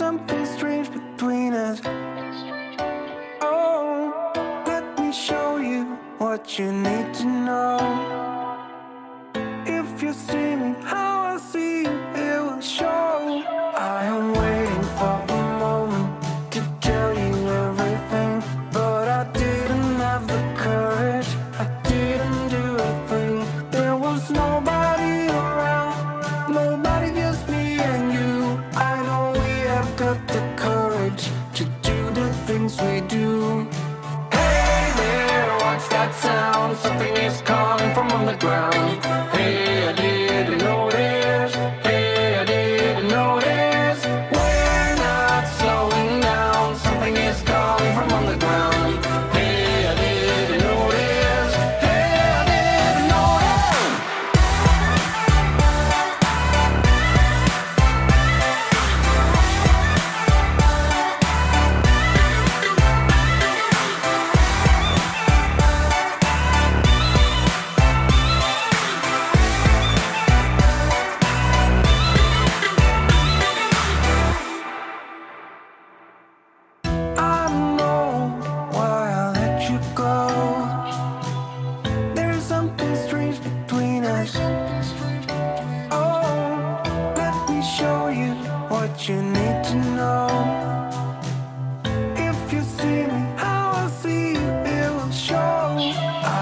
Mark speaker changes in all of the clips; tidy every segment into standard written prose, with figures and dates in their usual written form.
Speaker 1: something strange between us. Oh, let me show you what you need to know. If you see me how I see you, it will show. I am waiting for a moment to tell you everything, but I didn't have the courage. I didn't do a thing. There was nobody around, nobody, just me and you. I know we have got the courage to do the things we do. Hey there, what's that sound? Something is calling from underground. Hey, I didn't notice. Hey, I didn't notice. We're not slowing down. Something is calling from underground. Hey, I didn't notice. Hey, I didn't notice. I know why I let you go. There's something strange between us. Oh, let me show you what you need to know. If you see me how I see you, it will show.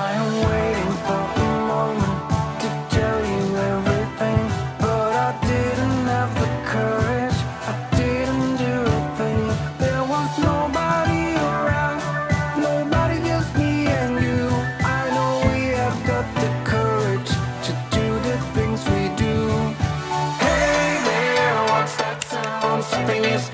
Speaker 1: I am waiting for a moment to tell you everything, but I didn't have the courage. I didn't do a thing. There was nobody around, nobody, just me and you. I know we have got the courage to do the things we do. Hey there, what's that sound? Something is